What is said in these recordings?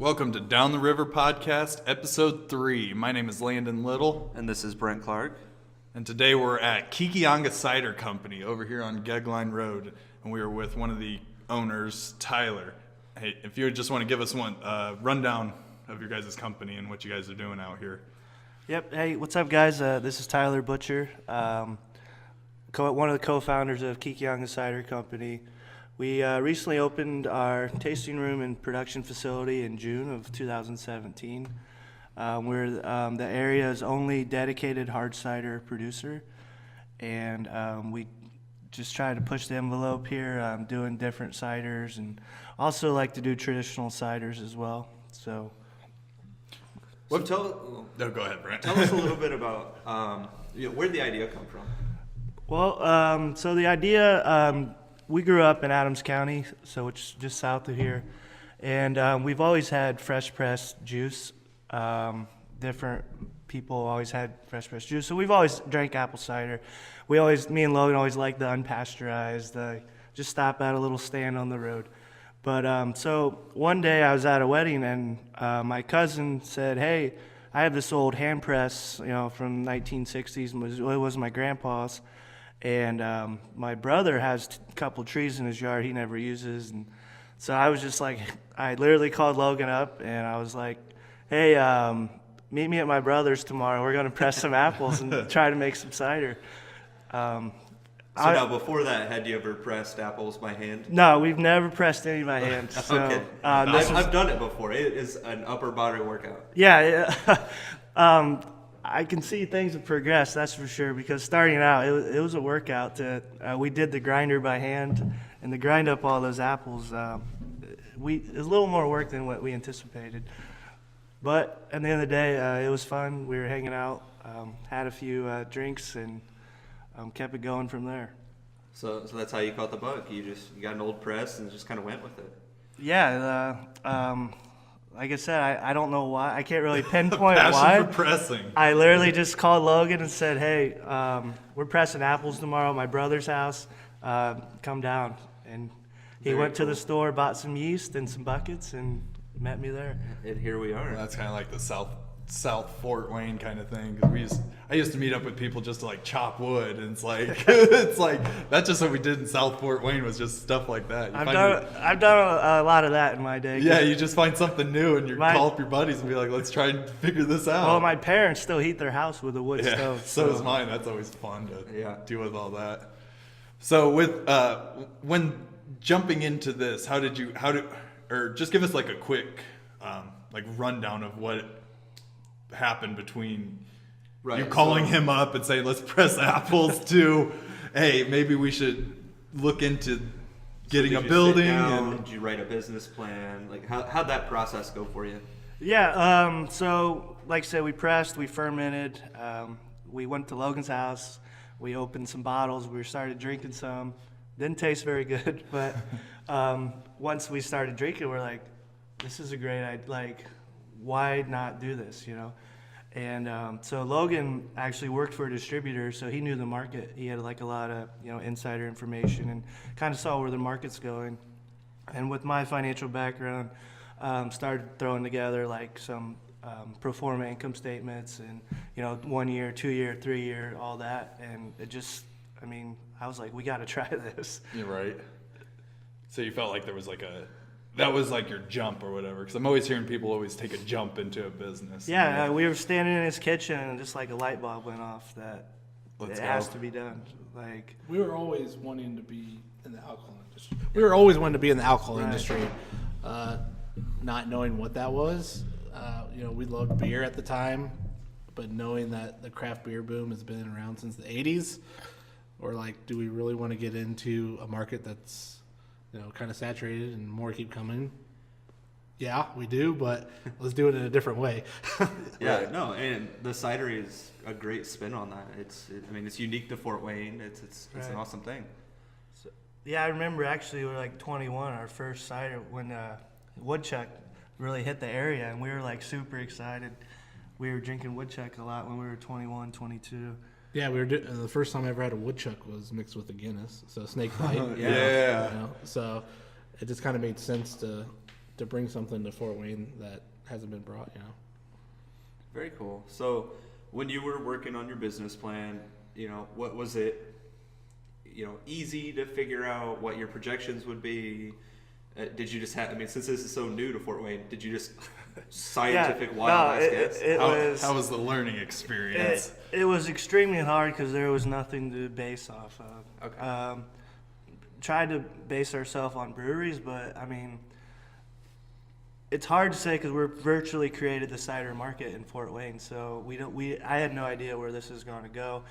Welcome to Down the River Podcast, Episode 3. My name is Landon Little. And this is Brent Clark. And today we're at Kekionga Cider Company over here on Gegline Road. And we are with one of the owners, Tyler. Hey, if you just want to give us one rundown of your guys' company and what you guys are doing out here. Yep. Hey, what's up, guys? This is Tyler Butcher, one of the co-founders of Kekionga Cider Company. We recently opened our tasting room and production facility in June of 2017. We're the area's only dedicated hard cider producer, and we just try to push the envelope here, doing different ciders, and also like to do traditional ciders as well. So, Go ahead, Brent. Tell us a little bit about where did the idea come from? Well, so the idea, we grew up in Adams County, so it's just south of here, and we've always had fresh pressed juice. Different people always had fresh pressed juice, so we've always drank apple cider. Me and Logan always liked the unpasteurized, just stop at a little stand on the road. But so one day I was at a wedding, and my cousin said, "Hey, I have this old hand press, from 1960s. It was my grandpa's, and my brother has a couple trees in his yard he never uses." And so I was just like, I literally called Logan up, and I was like, "Hey, meet me at my brother's tomorrow. We're gonna press some apples and try to make some cider." Now, before that, had you ever pressed apples by hand? No, we've never pressed any by hand. So, okay. I've done it before. It is an upper body workout. Yeah. I can see things have progressed, that's for sure, because starting out, it was a workout. We did the grinder by hand, and to grind up all those apples, it was a little more work than what we anticipated. But at the end of the day, it was fun. We were hanging out, had a few drinks, and kept it going from there. So that's how you caught the bug. You got an old press and just kind of went with it. Yeah. Like I said, I don't know why. I can't really pinpoint Passion why. for pressing. I literally just called Logan and said, "Hey, we're pressing apples tomorrow at my brother's house. Come down." And he went to the store, bought some yeast and some buckets, and met me there. And here we are. Well, that's kind of like the South Fort Wayne kind of thing. Cause I used to meet up with people just to chop wood, and it's like that's just what we did in South Fort Wayne, was just stuff like that. I've done a lot of that in my day. Yeah, you just find something new and you call up your buddies and be like, "Let's try and figure this out." Well, my parents still heat their house with a wood stove. So does mine. That's always fun to deal with all that. So with when jumping into this, just give us a quick rundown of what happened between you calling him up and saying, "Let's press apples," to, "Hey, maybe we should look into getting a building." Did you write a business plan? How'd that process go for you? Yeah. So like I said, we pressed, we fermented, we went to Logan's house, we opened some bottles, we started drinking some. Didn't taste very good, but once we started drinking, we're like, "This is a great idea. Why not do this?" And so Logan actually worked for a distributor, so he knew the market. He had a lot of insider information and kind of saw where the market's going. And with my financial background, started throwing together some pro forma income statements and 1 year, 2 year, 3 year, all that. And it just, I was like, we got to try this. You're right. So you felt like there was that was your jump or whatever, because I'm always hearing people always take a jump into a business. Yeah, we were standing in his kitchen and just a light bulb went off that has to be done. We were always wanting to be in the alcohol industry. Industry, not knowing what that was. We loved beer at the time, but knowing that the craft beer boom has been around since the 80s, or do we really want to get into a market that's kind of saturated and more keep coming? Yeah, we do, but let's do it in a different way. And the cidery is a great spin on that. It's unique to Fort Wayne. It's an awesome thing. So, I remember actually we were 21, our first cider, when woodchuck really hit the area, and we were super excited. We were drinking woodchuck a lot when we were 21, 22. Yeah, we were the first time I ever had a woodchuck was mixed with a Guinness, so snake bite. Yeah. So it just kind of made sense to to bring something to Fort Wayne that hasn't been brought. Very cool. So when you were working on your business plan, what was it, easy to figure out what your projections would be? Did you just have, since this is so new to Fort Wayne, did you just scientific wild ass guess? How was the learning experience? It was extremely hard because there was nothing to base off of. Okay. Tried to base ourselves on breweries, but it's hard to say because we're virtually created the cider market in Fort Wayne, so I had no idea where this is going to go.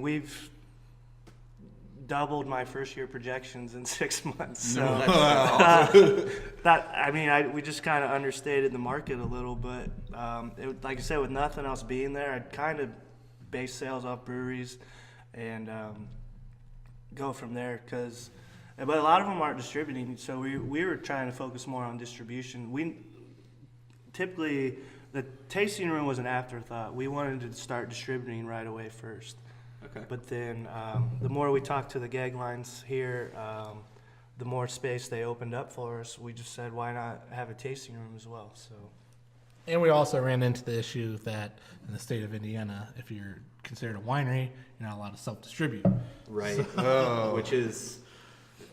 We've doubled my first year projections in 6 months. So we just kind of understated the market a little, but like I said, with nothing else being there, I'd kind of base sales off breweries and go from there. But a lot of them aren't distributing, so we were trying to focus more on distribution. Typically the tasting room was an afterthought. We wanted to start distributing right away first. Okay. But then the more we talked to the gag lines here, the more space they opened up for us. We just said, why not have a tasting room as well? So. And we also ran into the issue that in the state of Indiana, if you're considered a winery, you're not allowed to self-distribute. Right. Which is,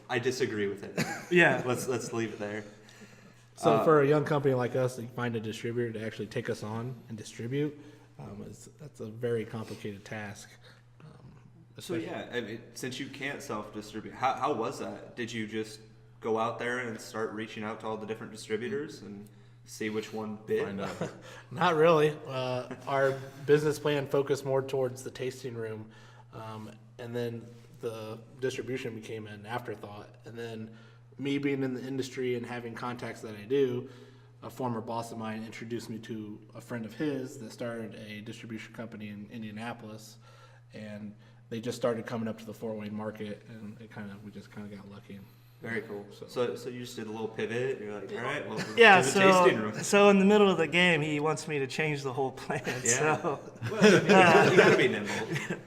I disagree with it. Yeah. Let's leave it there. So for a young company like us, to find a distributor to actually take us on and distribute, that's a very complicated task. So yeah, since you can't self-distribute, how was that? Did you just go out there and start reaching out to all the different distributors and see which one bid? Not really. Our business plan focused more towards the tasting room, and then the distribution became an afterthought. And then me being in the industry and having contacts that I do, a former boss of mine introduced me to a friend of his that started a distribution company in Indianapolis, and they just started coming up to the Fort Wayne market, and we just kind of got lucky. Very cool. So you just did a little pivot. You're like, all right, well, yeah. do the tasting room. So in the middle of the game, he wants me to change the whole plan. Yeah. So. Well, you gotta be nimble.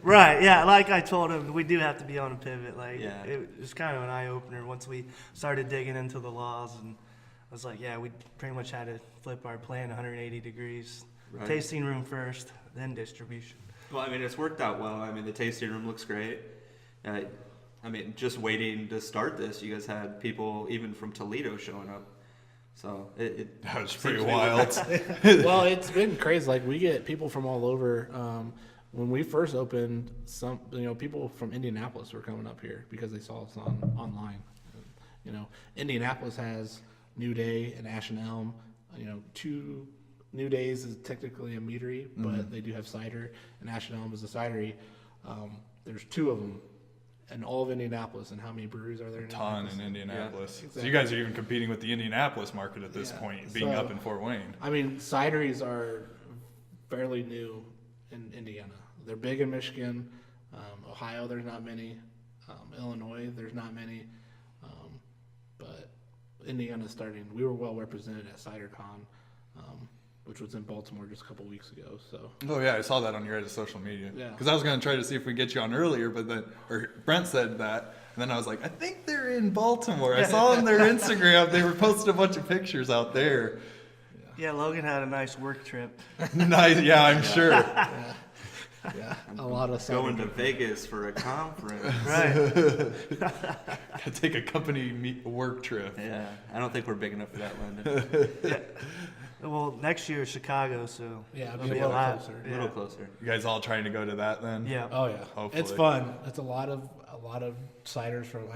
Right. Yeah. Like I told him, we do have to be on a pivot. Yeah. It was kind of an eye opener once we started digging into the laws, and I was like, yeah, we pretty much had to flip our plan 180 degrees. Right. Tasting room first, then distribution. Well, it's worked out well. The tasting room looks great. Just waiting to start this, you guys had people even from Toledo showing up. So that was pretty wild. Well, it's been crazy. Like, we get people from all over. When we first opened, people from Indianapolis were coming up here because they saw us online. Indianapolis has New Day and Ash and Elm. 2 New Days is technically a meadery, but they do have cider, and Ash and Elm is a cidery. There's 2 of them in all of Indianapolis, and how many breweries are there? A ton in Indianapolis. Yeah, exactly. So you guys are even competing with the Indianapolis market at this point, being up in Fort Wayne. Cideries are fairly new in Indiana. They're big in Michigan. Ohio, there's not many. Illinois, there's not many. But Indiana's starting. We were well represented at CiderCon, which was in Baltimore just a couple weeks ago. So. Oh yeah, I saw that on your guys' social media. Yeah. Because I was going to try to see if we get you on earlier, or Brent said that, and then I was like, I think they're in Baltimore. I saw on their Instagram they were posting a bunch of pictures out there. Yeah, Logan had a nice work trip. Nice, yeah, I'm sure. Yeah, a lot of going to Vegas for a conference. Right. Gotta take a company work trip. Yeah, I don't think we're big enough for that, Landon. Yeah. Well, next year is Chicago, so yeah, it'll be a lot closer. A little closer. You guys all trying to go to that then? Yeah. Oh yeah, Hopefully. It's fun. It's a lot of ciders from.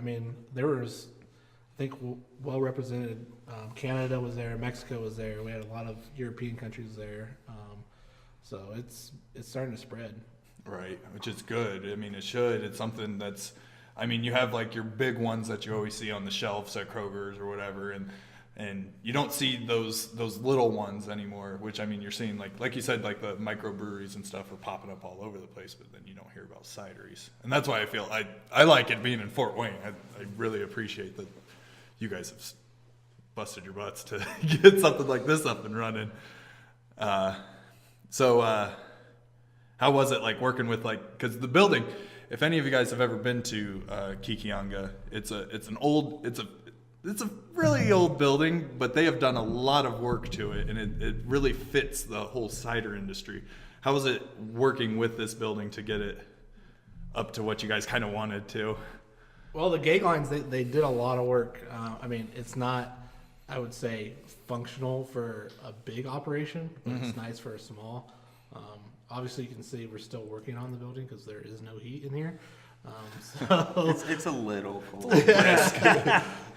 There was, I think, well represented. Canada was there, Mexico was there. We had a lot of European countries there. So it's starting to spread. Right, which is good. It should. It's something that's, you have like your big ones that you always see on the shelves at Kroger's or whatever, and you don't see those little ones anymore, which you're seeing like you said, like the microbreweries and stuff are popping up all over the place, but then you don't hear about cideries. And that's why I feel I like it being in Fort Wayne. I really appreciate that you guys have busted your butts to get something like this up and running. So how was it like working with because the building, if any of you guys have ever been to Kekionga, it's it's a really old building, but they have done a lot of work to it, and it really fits the whole cider industry. How was it working with this building to get it up to what you guys kind of wanted to? Well, the gate lines, they did a lot of work. I mean, it's not, I would say, functional for a big operation, but it's nice for a small. Obviously, you can see we're still working on the building because there is no heat in here. So It's a little cold.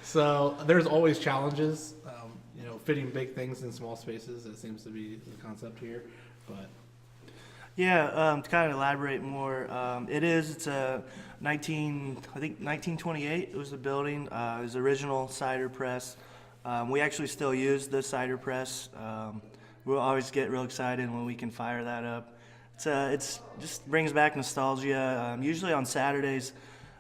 So there's always challenges, fitting big things in small spaces. That seems to be the concept here. But Yeah, to kind of elaborate more, it's a 1928 it was the building. It was the original cider press. We actually still use the cider press. We'll always get real excited when we can fire that up. It's just brings back nostalgia. Usually on Saturdays,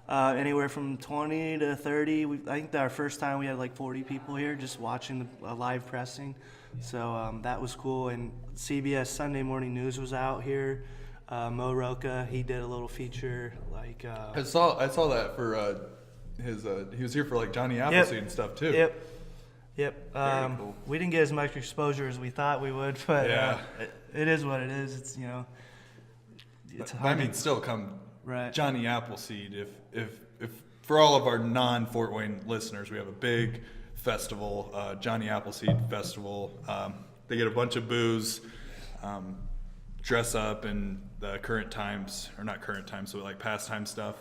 anywhere from 20 to 30. I think that our first time we had like 40 people here just watching the live pressing. So that was cool. And CBS Sunday Morning News was out here. Mo Roca, he did a little feature. I saw that for his. He was here for like Johnny Appleseed and stuff too. Yep. Very cool. We didn't get as much exposure as we thought we would, but Yeah. it is what it is. It's I mean, still come Right. Johnny Appleseed. If for all of our non-Fort Wayne listeners, we have a big festival, Johnny Appleseed Festival. They get a bunch of booze, dress up in the current times, or not current times, so like pastime stuff.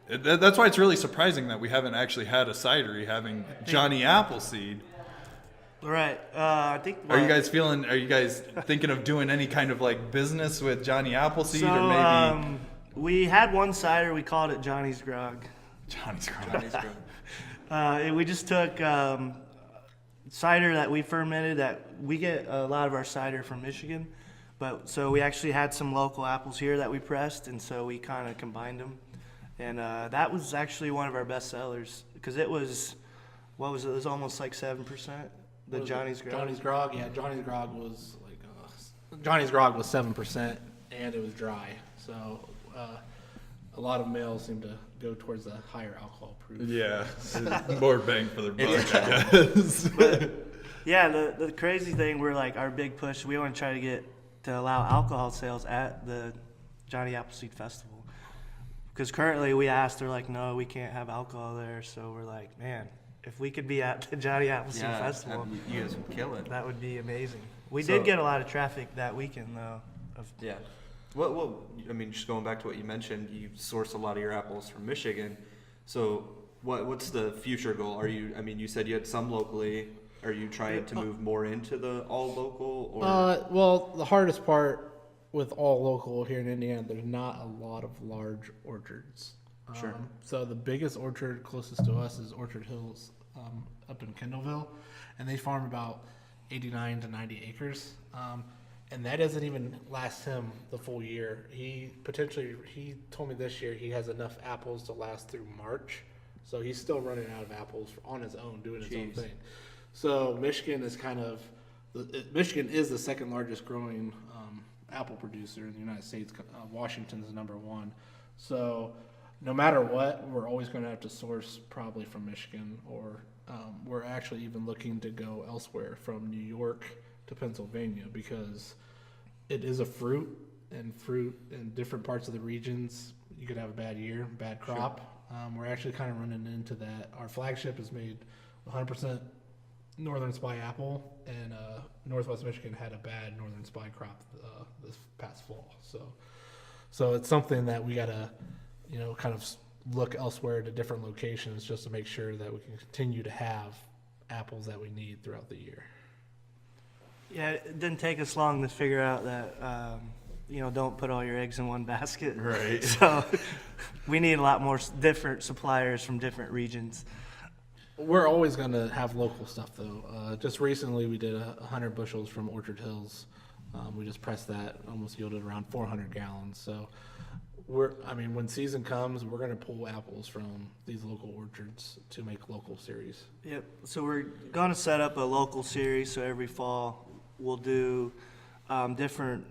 That's why it's really surprising that we haven't actually had a cidery having Johnny Appleseed. Right. I think. Are you guys thinking of doing any kind of like business with Johnny Appleseed, So or maybe we had one cider. We called it Johnny's Grog. Johnny's Grog? We just took cider that we fermented. That we get a lot of our cider from Michigan, but so we actually had some local apples here that we pressed, and so we kind of combined them, and that was actually one of our best sellers because it was, what was it? It was almost like 7%. The Johnny's Grog. Johnny's Grog, yeah, Johnny's Grog was like Johnny's Grog was 7%, and it was dry. So a lot of males seem to go towards the higher alcohol proof. Yeah, more bang for their buck, I guess. Yeah, the crazy thing, we're like, our big push, we want to try to allow alcohol sales at the Johnny Appleseed Festival. Because currently we asked, they're like, no, we can't have alcohol there. So we're like, man, if we could be at the Johnny Appleseed Festival, you guys would kill it. that would be amazing. We did get a lot of traffic that weekend, though. Yeah. Well, I mean, just going back to what you mentioned, you source a lot of your apples from Michigan. So what's the future goal? You said you had some locally. Are you trying to move more into the all local? Or? Well, the hardest part with all local here in Indiana, there's not a lot of large orchards. Sure. So the biggest orchard closest to us is Orchard Hills up in Kendallville, and they farm about 89 to 90 acres. And that doesn't even last him the full year. He told me this year he has enough apples to last through March. So he's still running out of apples on his own, doing his own thing. So Michigan is Michigan is the second largest growing apple producer in the United States. Washington's number one. So no matter what, we're always going to have to source probably from Michigan, or we're actually even looking to go elsewhere from New York to Pennsylvania, because it is a fruit in different parts of the regions, you could have a bad year, bad crop. Sure. We're actually kind of running into that. Our flagship is made 100% Northern Spy apple, and Northwest Michigan had a bad Northern Spy crop this past fall. So it's something that we gotta, kind of look elsewhere to different locations just to make sure that we can continue to have apples that we need throughout the year. Yeah, it didn't take us long to figure out that, don't put all your eggs in one basket. Right. So we need a lot more different suppliers from different regions. We're always going to have local stuff, though. Just recently, we did 100 bushels from Orchard Hills. We just pressed that, almost yielded around 400 gallons. So when season comes, we're going to pull apples from these local orchards to make local series. Yep. So we're going to set up a local series. So every fall we'll do different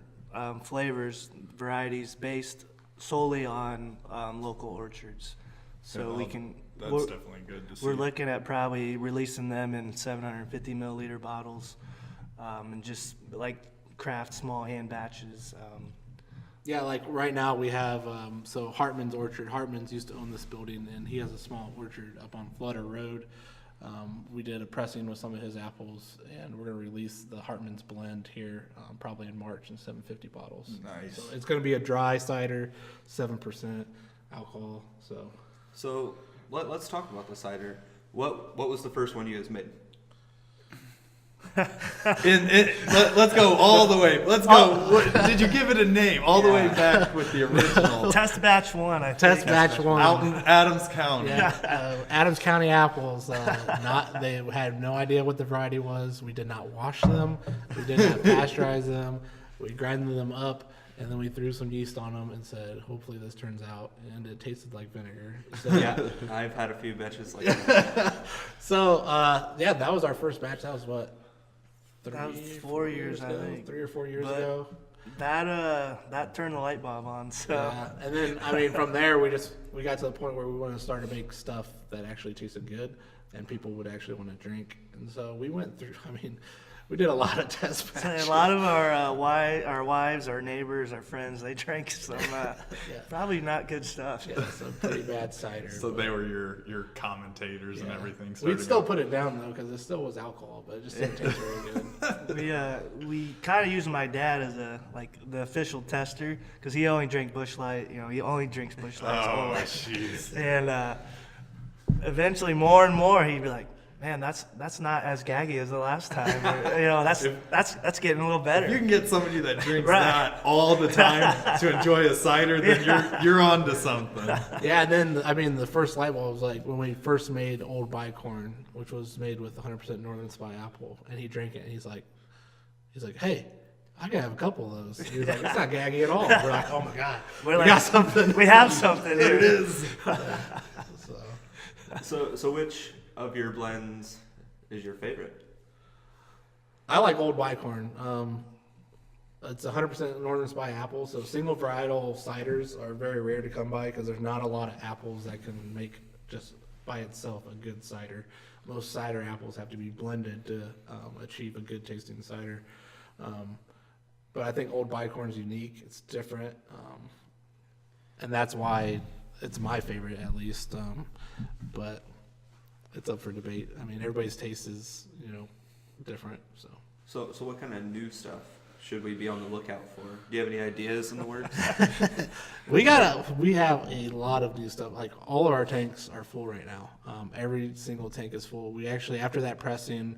flavors, varieties based solely on local orchards. So we can That's definitely good to see. We're looking at probably releasing them in 750 milliliter bottles, and just like craft small hand batches. Yeah, like right now we have so Hartman's Orchard. Hartman's used to own this building, and he has a small orchard up on Flutter Road. We did a pressing with some of his apples, and we're going to release the Hartman's blend here probably in March in 750 bottles. Nice. So it's going to be a dry cider, 7% alcohol. So let's talk about the cider. What was the first one you guys made? Let's go all the way. Let's go. Did you give it a name? All the way back with the original. Test batch 1, I think. Test batch 1. Out in Adams County. Yeah, Adams County apples. They had no idea what the variety was. We did not wash them. We did not pasteurize them. We grinded them up, and then we threw some yeast on them and said, "Hopefully this turns out." And it tasted like vinegar. So, Yeah, I've had a few batches like that. So that was our first batch. That was what? That was 4 years, I think. 3 or 4 years But- ago. That turned the light bulb on. So And then I mean from there we got to the point where we wanted to start to make stuff that actually tasted good and people would actually want to drink. And so we went through. I mean, we did a lot of test batches. a lot of our wives, our neighbors, our friends, they drank some probably not good stuff. Yeah, some pretty bad cider. So they were your commentators and everything. We'd still put it down though because it still was alcohol, but it just didn't taste very good. We kind of used my dad as the official tester because he only drank Busch Light. He only drinks Busch Light. Oh, jeez. And eventually, more and more, he'd be like, "Man, that's not as gaggy as the last time." Or, that's getting a little better. If you can get somebody that drinks Right. that all the time to enjoy a cider, then you're on to something. Yeah, and then I mean the first light bulb was like when we first made Old Bicorn, which was made with 100% Northern Spy apple, and he drank it and he's like, "Hey, I can have a couple of those." He was like, "It's not gaggy at all." We're like, "Oh my god, we got something." We have something. There it is. So which of your blends is your favorite? I like Old Bicorn. It's 100% Northern Spy apple, so single varietal ciders are very rare to come by because there's not a lot of apples that can make just by itself a good cider. Most cider apples have to be blended to achieve a good tasting cider. But I think Old Bicorn's unique. It's different, and that's why it's my favorite at least. But it's up for debate. I mean, everybody's taste is different. So what kind of new stuff should we be on the lookout for? Do you have any ideas in the works? We have a lot of new stuff. Like all of our tanks are full right now. Every single tank is full. We actually, after that pressing,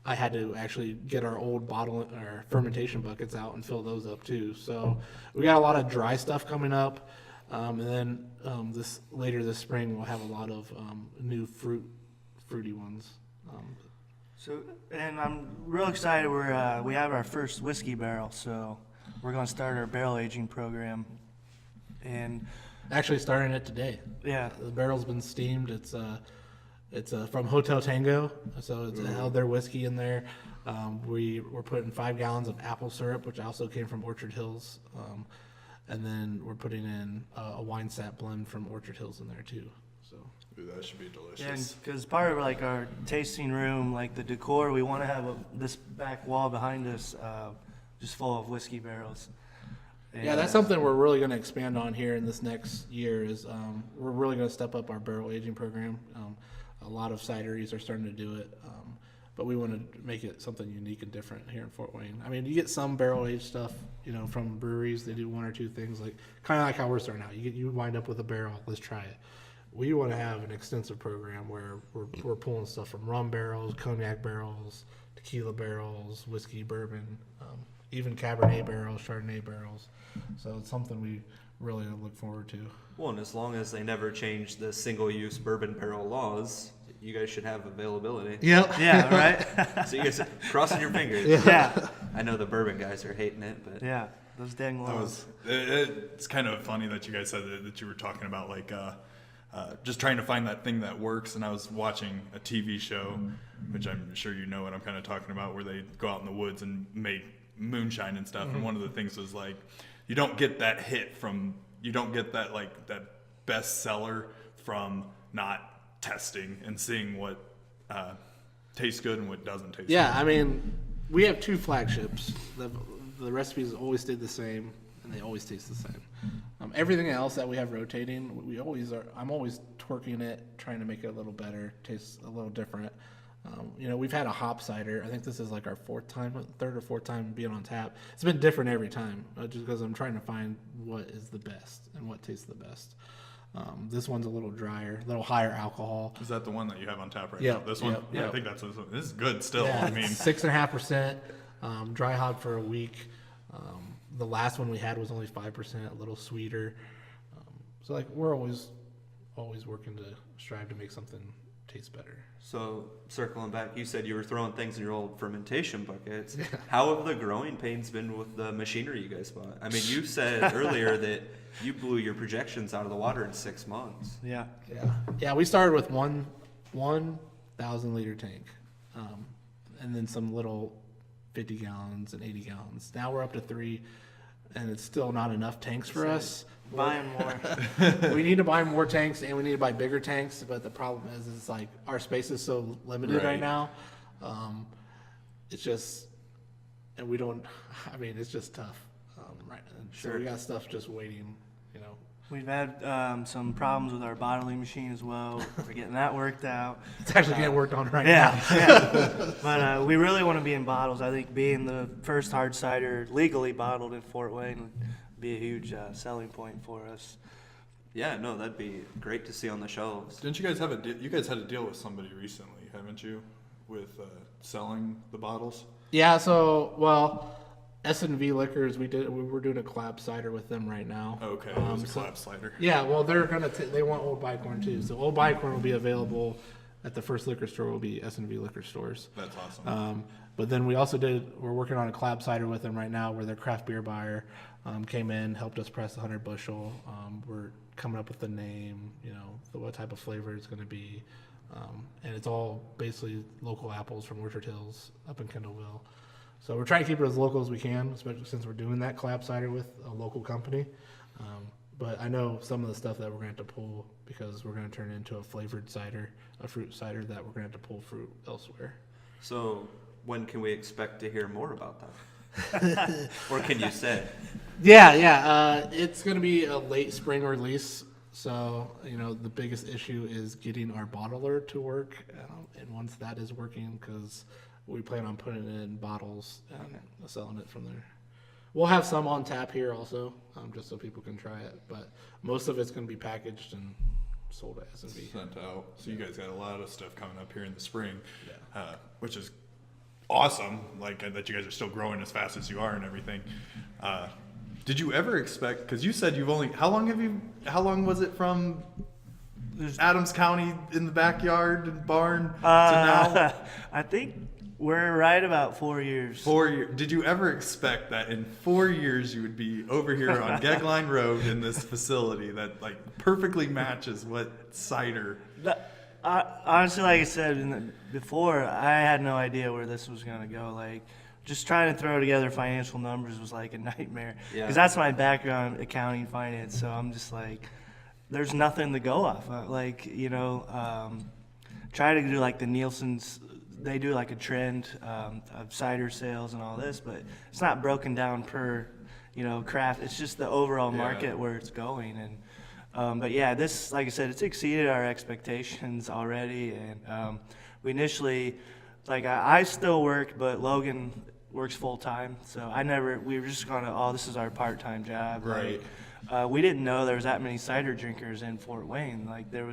I had to actually get our old our fermentation buckets out and fill those up too. So we got a lot of dry stuff coming up. And then later this spring we'll have a lot of new fruity ones. And I'm real excited. We have our first whiskey barrel, so we're going to start our barrel aging program. And Actually starting it today. yeah, The barrel's been steamed. It's from Hotel Tango, so it's held their whiskey in there. We're putting 5 gallons of apple syrup, which also came from Orchard Hills, and then we're putting in a wine sap blend from Orchard Hills in there too. So Ooh, that should be delicious. and because part of our tasting room, the decor, we want to have this back wall behind us just full of whiskey barrels. yeah, that's something we're really going to expand on here in this next year. Is we're really going to step up our barrel aging program. A lot of cideries are starting to do it, but we want to make it something unique and different here in Fort Wayne. I mean, you get some barrel aged stuff, from breweries. They do 1 or 2 things, kind of like how we're starting out. You wind up with a barrel. Let's try it. We want to have an extensive program where we're pulling stuff from rum barrels, cognac barrels, tequila barrels, whiskey, bourbon, even Cabernet barrels, Chardonnay barrels. So it's something we really look forward to. Well, and as long as they never change the single-use bourbon barrel laws, you guys should have availability. Yep. Yeah, right? So you guys crossing your fingers. Yeah. I know the bourbon guys are hating it, but Yeah, those dang laws. It's kind of funny that you guys said that you were talking about just trying to find that thing that works. And I was watching a TV show, which I'm sure you know what I'm kind of talking about, where they go out in the woods and make moonshine and stuff. And one of the things was you don't get that hit you don't get that that bestseller from not testing and seeing what tastes good and what doesn't taste Yeah, good? I mean, we have 2 flagships. The recipes always stayed the same, and they always taste the same. Everything else that we have rotating, I'm always twerking it, trying to make it a little better, taste a little different. We've had a hop cider. I think this is like our 3rd or 4th time being on tap. It's been different every time, just because I'm trying to find what is the best and what tastes the best. This one's a little drier, a little higher alcohol. Is that the one that you have on tap right Yeah, now? This one? yeah. I think that's this one. This is good still. Yeah, I mean, 6.5%, dry hop for a week. The last one we had was only 5%, a little sweeter. So like we're always working to strive to make something taste better. So circling back, you said you were throwing things in your old fermentation buckets. Yeah. How have the growing pains been with the machinery you guys bought? I mean, you said earlier that you blew your projections out of the water in 6 months. Yeah. Yeah. We started with 1,000 liter tank, and then some little 50 gallons and 80 gallons. Now we're up to 3, and it's still not enough tanks for us. Buying more. We need to buy more tanks, and we need to buy bigger tanks. But the problem is it's like our space is so limited right now. It's just, and we don't. I mean, it's just tough. Right. And Sure. So we got stuff just waiting. We've had some problems with our bottling machine as well. We're getting that worked out. It's actually getting worked on right now. Yeah. But we really want to be in bottles. I think being the first hard cider legally bottled in Fort Wayne would be a huge selling point for us. Yeah, no, that'd be great to see on the shelves. didn't you guys have you guys had a deal with somebody recently, haven't you, with selling the bottles? Yeah. So S&V Liquors, we were doing a collab cider with them right now. Okay, it was a collab cider. Yeah, well, they're they want Old Bicorn too. So Old Bicorn will be available at the first liquor store. Will be S&V Liquor stores. That's awesome. But then we're working on a collab cider with them right now, where their craft beer buyer came in, helped us press 100 bushel. We're coming up with the name, what type of flavor it's going to be, and it's all basically local apples from Orchard Hills up in Kendallville. So we're trying to keep it as local as we can, especially since we're doing that collab cider with a local company. But I know some of the stuff that we're going to have to pull, because we're going to turn it into a flavored cider, a fruit cider that we're going to have to pull fruit elsewhere. So when can we expect to hear more about that? Or can you say? Yeah. It's going to be a late spring release. So, the biggest issue is getting our bottler to work. And once that is working, because we plan on putting it in bottles and selling it from there. We'll have some on tap here also, just so people can try it. But most of it's going to be packaged and sold at S&B. Sent out. So you guys got a lot of stuff coming up here in the spring, which is awesome. Like that you guys are still growing as fast as you are and everything. Did you ever expect? Because you said how long was it from Adams County in the backyard and barn to now? I think we're right about 4 years. 4 years. Did you ever expect that in 4 years you would be over here on Gegline Road in this facility that perfectly matches what cider? Honestly, like I said before, I had no idea where this was going to go. Just trying to throw together financial numbers was like a nightmare. Because that's my background, accounting, finance. So I'm just there's nothing to go off of. Try to do the Nielsen's. They do a trend of cider sales and all this, but it's not broken down per, craft. It's just the overall market where it's going. And but yeah, this, like I said, it's exceeded our expectations already. And we initially, I still work, but Logan works full time. So we were just gonna, this is our part-time job. Right. We didn't know there was that many cider drinkers in Fort Wayne. There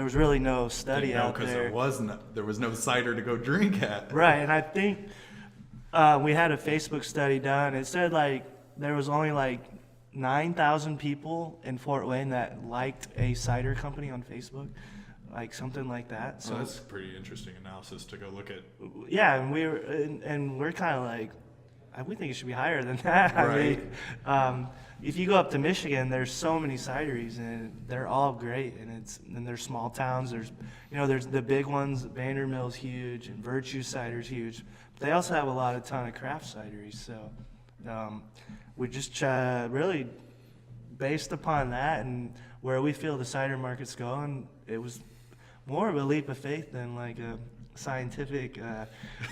was really no study out there. Because there was no cider to go drink at. Right, and I think we had a Facebook study done. It said there was only 9,000 people in Fort Wayne that liked a cider company on Facebook, something like that. So that's a pretty interesting analysis to go look at. Yeah, and we're kind of we think it should be higher than that. Right. I mean, if you go up to Michigan, there's so many cideries, and they're all great. And there's small towns. There's the big ones. Vandermill's huge, and Virtue Cider's huge. But they also have a ton of craft cideries. So we just really based upon that, and where we feel the cider market's going, it was more of a leap of faith than like a scientific.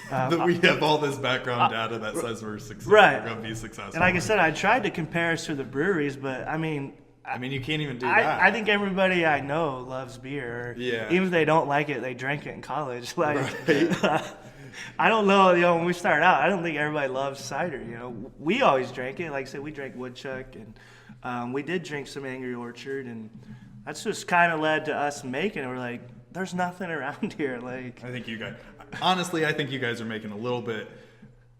That we have all this background data that says we're right. going to be successful. And like I said, I tried to compare us to the breweries, but I mean, you can't even do that. I think everybody I know loves beer. Yeah. Even if they don't like it, they drank it in college. Like, Right. I don't know, when we started out, I don't think everybody loves cider, We always drank it. Like I said, we drank Woodchuck, and we did drink some Angry Orchard, and that's just kind of led to us making it. We're like, there's nothing around here. Like, I think you guys are making a little bit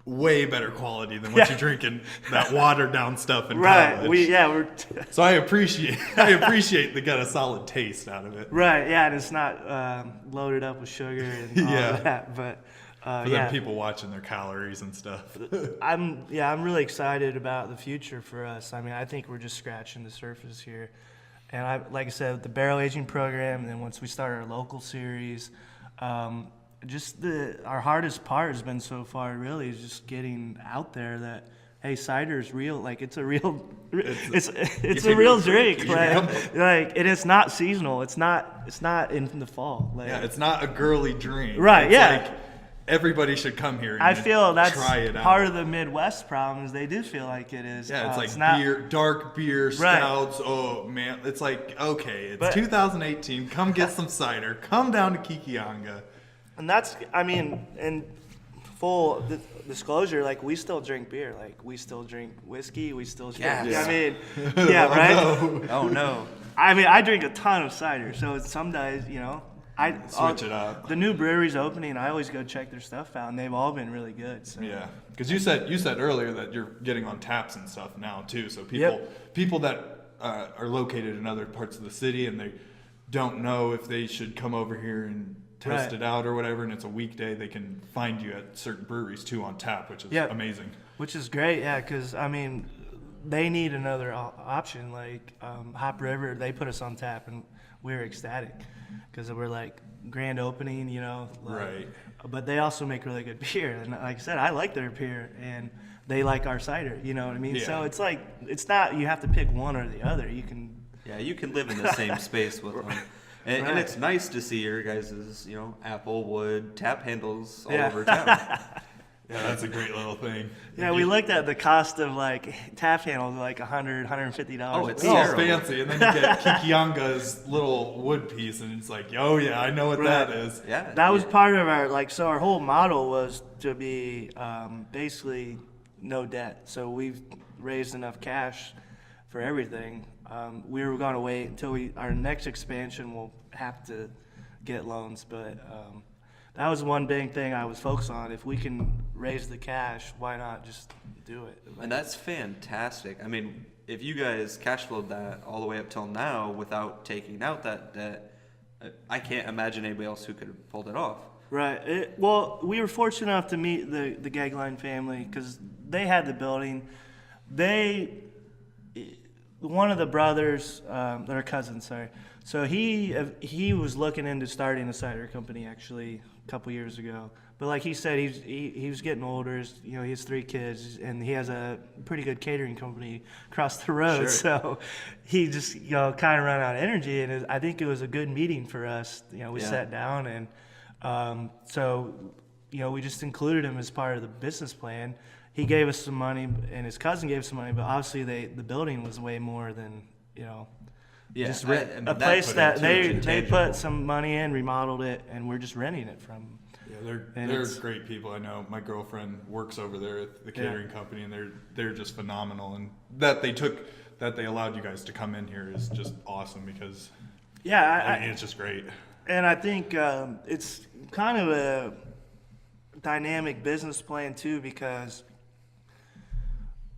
way better quality than what you're drinking that watered down stuff in right. college. So I appreciate they got a solid taste out of it. Right, yeah, and it's not loaded up with sugar and all that, but for them people watching their calories and stuff. I'm really excited about the future for us. I mean, I think we're just scratching the surface here. And like I said, the barrel aging program, and then once we start our local series, our hardest part has been so far really is just getting out there that, hey, cider is real. Like, it's a real, it's a real drink. Like, and it's not seasonal. It's not in the fall. Like, it's not a girly drink. Right. It's like everybody should come here and I feel that's try it out. part of the Midwest problem is they do feel like it is. Yeah, it's not, beer, dark beer, stouts. Oh man, it's like, okay, it's 2018. Come get some cider. Come down to Kekionga. And that's, in full disclosure, like, we still drink beer. Like, we still drink whiskey. We still drink. Yes. Right. Oh no. I drink a ton of cider. So some days, Switch it up. The new breweries opening, I always go check their stuff out, and they've all been really good. So. Yeah, because you said earlier that you're getting on taps and stuff now too. So people that are located in other parts of the city and they don't know if they should come over here and test it out or whatever, and it's a weekday, they can find you at certain breweries too on tap, which is amazing. Which is great, yeah, because they need another option. Like Hop River, they put us on tap, and we were ecstatic because we're like grand opening, right. But they also make really good beer, and like I said, I like their beer, and they like our cider. You know what I mean? Yeah. So it's like, it's not you have to pick one or the other. You can. Yeah, you can live in the same space with them. And it's nice to see your guys' apple wood tap handles all over town. Yeah, that's a great little thing. Yeah, we looked at the cost of like tap handles, like $100, $150. Oh, it's all terrible. fancy, and then you get Kekionga's little wood piece, and it's like, oh yeah, I know what that is. Yeah, that was part of our whole model was to be basically no debt. So we've raised enough cash for everything. We were going to wait until our next expansion. We'll have to get loans, but that was one big thing I was focused on. If we can raise the cash, why not just do it? And that's fantastic. I mean, if you guys cash flowed that all the way up till now without taking out that debt, I can't imagine anybody else who could have pulled it off. Right. Well, we were fortunate enough to meet the Gagline family because they had the building. One of the brothers, their cousins, sorry. So he was looking into starting a cider company actually a couple years ago. But like he said, he was getting older. He has 3 kids, and he has a pretty good catering company across the road. Sure. So he just kind of ran out of energy, and I think it was a good meeting for us. We sat down, and so we just included him as part of the business plan. He gave us some money, and his cousin gave us some money, but obviously the building was way more than just a place that they put some money in, remodeled it, and we're just renting it from. Yeah, they're great people. I know my girlfriend works over there at the catering company, and they're just phenomenal. And that they allowed you guys to come in here is just awesome because it's just great. And I think it's kind of a dynamic business plan too because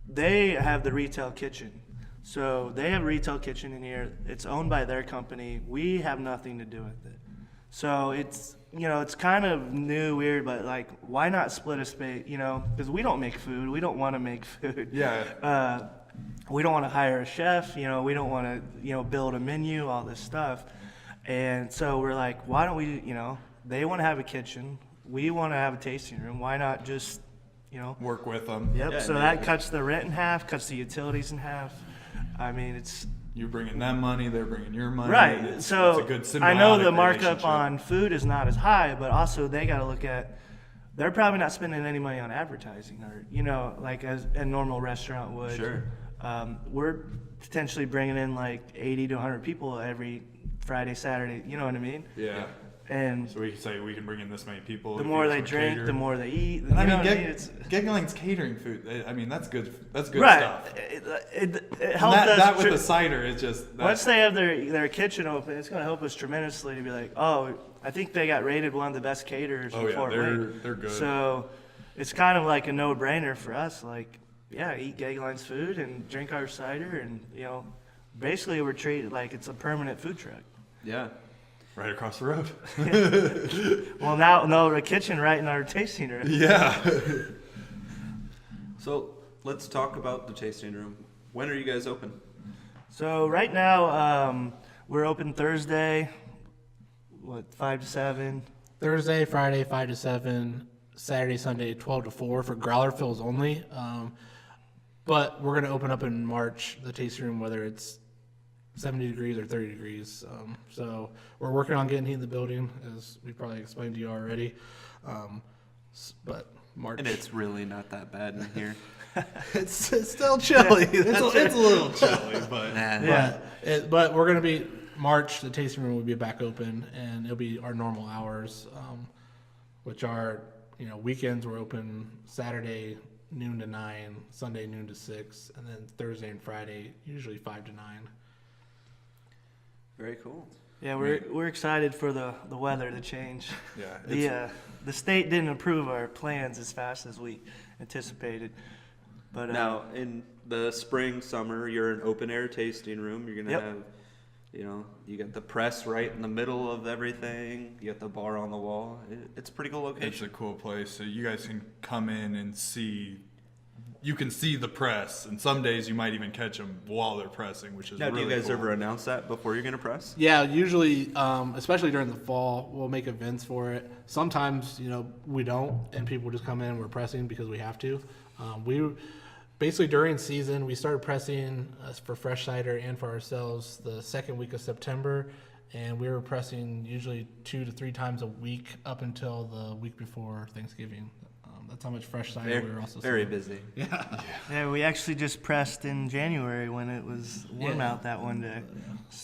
they have the retail kitchen. So they have a retail kitchen in here. It's owned by their company. We have nothing to do with it. So it's kind of new, weird, but like, why not split a space? Because we don't make food. We don't want to make food. Yeah. We don't want to hire a chef. We don't want to build a menu, all this stuff. And so we're like, why don't we? They want to have a kitchen. We want to have a tasting room. Why not just work with them? Yep. Yeah, so that cuts the rent in half, cuts the utilities in half. I mean, you're bringing them money, they're bringing your money. Right. So it's a good I know the symbiotic markup relationship. on food is not as high, but also they got to look at, they're probably not spending any money on advertising or, like as a normal restaurant would. Sure. We're potentially bringing in like 80 to 100 people every Friday, Saturday. You know what I mean? Yeah. And So we can say we can bring in this many people. the if more you they just drink, cater. the more they eat. And I mean, It's Gegling's catering food. I mean, that's good. That's good right. stuff. It And helped us. that with the cider, it's just that, Once they have their kitchen open, it's going to help us tremendously to be like, oh, I think they got rated one of the best caterers Oh, in yeah, Fort Wayne. they're good. So it's kind of like a no-brainer for us. Like, yeah, eat Gegline's food and drink our cider, and basically we're treated like it's a permanent food truck. Yeah. right across the road. Well, now the kitchen right in our tasting room. Yeah. So let's talk about the tasting room. When are you guys open? So right now we're open Thursday, 5 to 7. Thursday, Friday, 5 to 7. Saturday, Sunday, 12 to 4 for growler fills only. But we're going to open up in March, the tasting room, whether it's 70 degrees or 30 degrees. So we're working on getting heat in the building, as we probably explained to you already. But March. And it's really not that bad in here. it's still chilly. It's a little chilly, but Yeah. But we're going to be, March, the tasting room will be back open, and it'll be our normal hours, which are, weekends we're open Saturday noon to 9, Sunday noon to 6, and then Thursday and Friday usually 5 to 9. Very cool. Yeah, we're excited for the weather to change. yeah. The state didn't approve our plans as fast as we anticipated. But Now, in the spring, summer, you're an open air tasting room. You're going to Yep. have, you got the press right in the middle of everything. You got the bar on the wall. It's a pretty cool It's location. a cool place. So you guys can come in and see. You can see the press, and some days you might even catch them while they're pressing, which is Now, really do you guys cool. ever announce that before you're going to press? Yeah, usually, especially during the fall, we'll make events for it. Sometimes, we don't, and people just come in and we're pressing because we have to. We basically during season, we started pressing for fresh cider and for ourselves the second week of September, and we were pressing usually 2 to 3 times a week up until the week before Thanksgiving. That's how much fresh cider we were also Very selling. busy. yeah, we actually just pressed in January when it was warm Yeah. out that one day.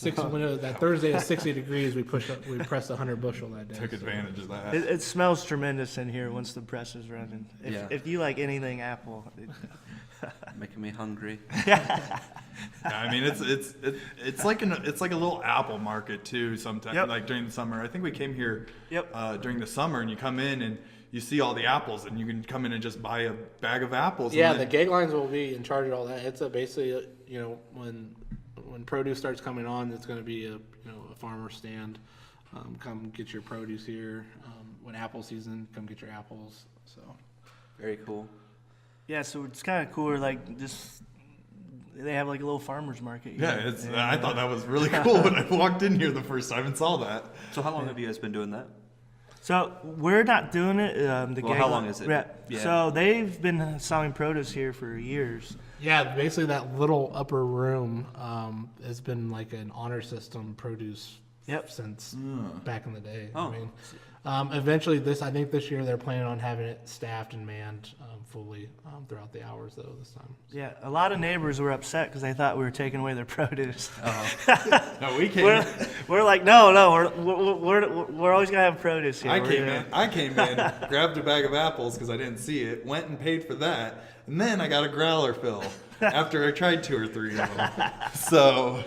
That Thursday at 60 degrees, we pressed 100 bushel that day. Took so. advantage of that. It smells tremendous in here once the press is running. Yeah. If you like anything apple, Making me hungry. Yeah, I mean, it's like a little apple market too. Sometimes, Yep. like during the summer. I think we came here Yep. during the summer, and you come in and you see all the apples, and you can come in and just buy a bag of apples. Yeah, and the then, gag lines will be in charge of all that. It's basically when produce starts coming on, it's going to be a farmer stand. Come get your produce here. When apple season, come get your apples. So Very cool. yeah, so it's kind of cool. Like just they have like a little farmers market. Here. yeah, I thought that was really cool when I walked in here the first time and saw that. So how long have you guys been doing that? So we're not doing it. Well, how long is it? Yeah. Yeah. So they've been selling produce here for years. yeah, basically that little upper room has been like an honor system produce Yep. since back in the day. Oh. I mean, eventually I think this year they're planning on having it staffed and manned fully throughout the hours though this time. Yeah, a lot of neighbors were upset because they thought we were taking away their produce. No, we came. We're like, no, we're always gonna have produce here. I came in, grabbed a bag of apples because I didn't see it, went and paid for that, and then I got a growler fill after I tried 2 or 3 of them. So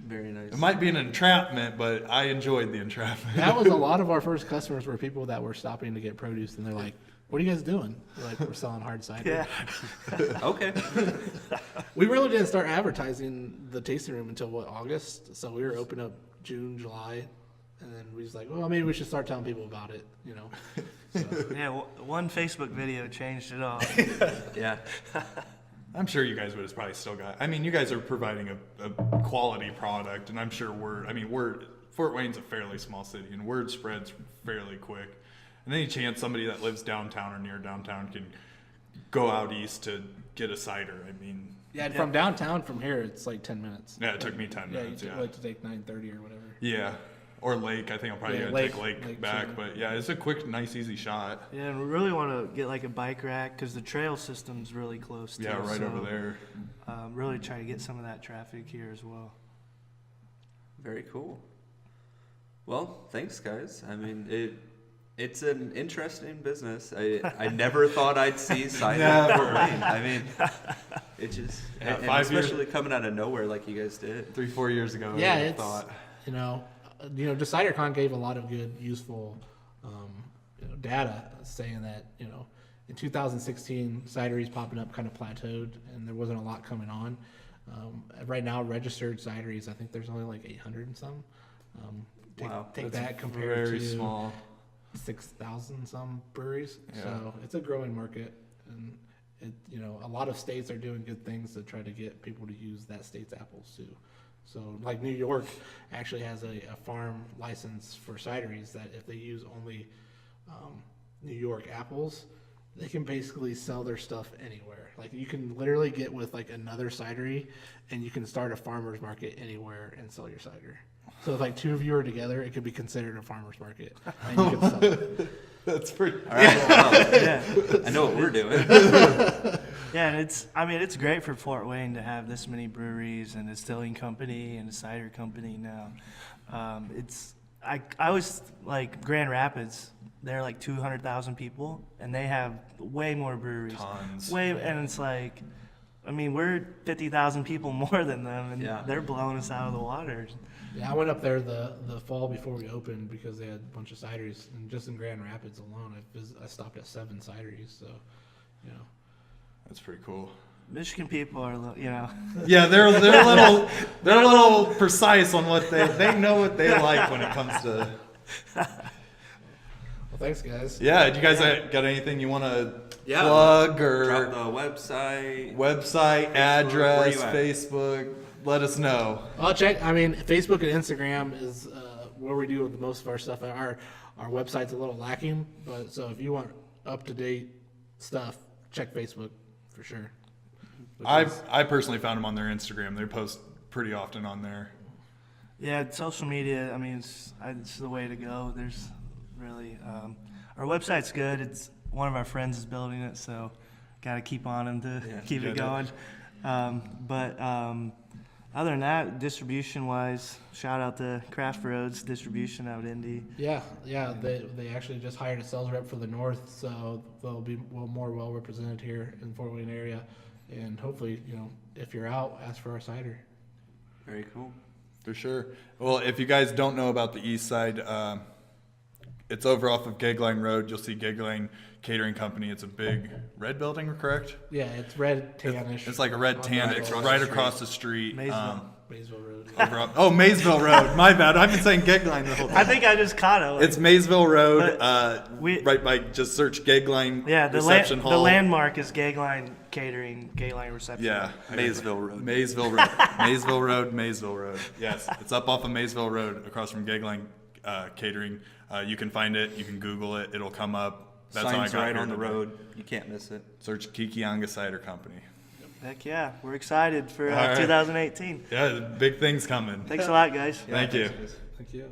Very nice. it might be an entrapment, but I enjoyed the entrapment. That was a lot of our first customers were people that were stopping to get produce, and they're like, "What are you guys doing?" We're like, "We're selling hard cider." Yeah. Okay. We really didn't start advertising the tasting room until August. So we were open up June, July, and then we was like, "Well, maybe we should start telling people about it." So, Yeah, one Facebook video changed it all. Yeah. I'm sure you guys would have probably still got. I mean, you guys are providing a quality product, and I'm sure Fort Wayne's a fairly small city, and word spreads fairly quick. And any chance somebody that lives downtown or near downtown can go out east to get a cider, I mean, Yeah, from downtown from here, it's like 10 minutes. Yeah, it took me 10 minutes. You Yeah, like to take 9:30 or whatever. yeah, or Lake. I think I'm probably gonna take Lake back, too. but yeah, it's a quick, nice, easy shot. Yeah, and we really want to get like a bike rack because the trail system's really close. Yeah, too, right so, over there. Really try to get some of that traffic here as well. Very cool. Well, thanks, guys. I mean, it's an interesting business. I never thought I'd see cider in Fort Wayne. I mean, it just, Yeah, and 5 years- especially coming out of nowhere like you guys did. 3-4 years ago. Yeah, I it's thought. just CiderCon gave a lot of good, useful data saying that in 2016 cideries popping up kind of plateaued and there wasn't a lot coming on. Right now, registered cideries, I think there's only like 800 and some. Wow, Take That's that compared very to small. 6,000 some breweries. Yeah. So it's a growing market, and a lot of states are doing good things to try to get people to use that state's apples too. So like New York actually has a farm license for cideries that if they use only New York apples, they can basically sell their stuff anywhere. Like you can literally get with like another cidery and you can start a farmer's market anywhere and sell your cider. So if like two of you are together, it could be considered a farmer's market and you can sell it. That's pretty. All right, well, Yeah, I know what we're doing. yeah, and it's great for Fort Wayne to have this many breweries and a distilling company and a cider company now. I was like Grand Rapids. They're like 200,000 people, and they have way more breweries. Tons. And it's like, I mean, we're 50,000 people more than them, and Yeah. they're blowing us out of the water. Yeah, I went up there the fall before we opened because they had a bunch of cideries, and just in Grand Rapids alone, I stopped at 7 cideries. So, That's pretty cool. Michigan people are, Yeah, they're a little precise on what they know what they like when it comes to. well, thanks, guys. Yeah, do you guys got anything you want to Yeah, plug or drop the website. website, Facebook, address, where you at? Facebook? Let us know. I'll check. I mean, Facebook and Instagram is where we do most of our stuff. Our website's a little lacking, but so if you want up to date stuff, check Facebook for sure. I personally found them on their Instagram. They post pretty often on there. Yeah, social media, I mean, it's the way to go. There's really, our website's good. It's one of our friends is building it, so got to keep on him to keep it going. Other than that, distribution-wise, shout out to Craft Roads Distribution out in Indy. Yeah. They actually just hired a sales rep for the north, so they'll be more well represented here in the Fort Wayne area. And hopefully, if you're out, ask for our cider. Very cool. For sure. Well, if you guys don't know about the east side, it's over off of Gagline Road. You'll see Gagline Catering Company. It's a big red building, correct? Yeah, it's red tannish. It's like a red tan. It's right across the street. Maysville Road. Maysville Road. My bad. I've been saying Gagline the whole time. I think I just caught it. It's Maysville Road. we- Right by just search Gagline Reception Hall. The landmark is Gagline Catering, Gagline Reception. Yeah, Maysville Road. Maysville Road. Maysville Road. Maysville Road. Yes, it's up off of Maysville Road, across from Gagline Catering. You can find it. You can Google it. It'll come up. That's how I Signs got right here on the today. road. You can't miss it. Search Kekionga Cider Company. Heck yeah, we're excited for All right. 2018. Yeah, big things coming. Thanks a lot, guys. Thank you. Thank you.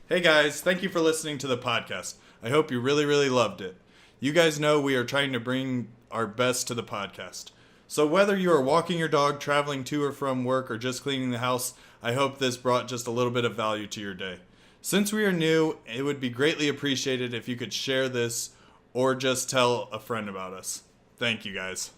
Hey guys, thank you for listening to the podcast. I hope you really, really loved it. You guys know we are trying to bring our best to the podcast. So whether you are walking your dog, traveling to or from work, or just cleaning the house, I hope this brought just a little bit of value to your day. Since we are new, it would be greatly appreciated if you could share this or just tell a friend about us. Thank you guys.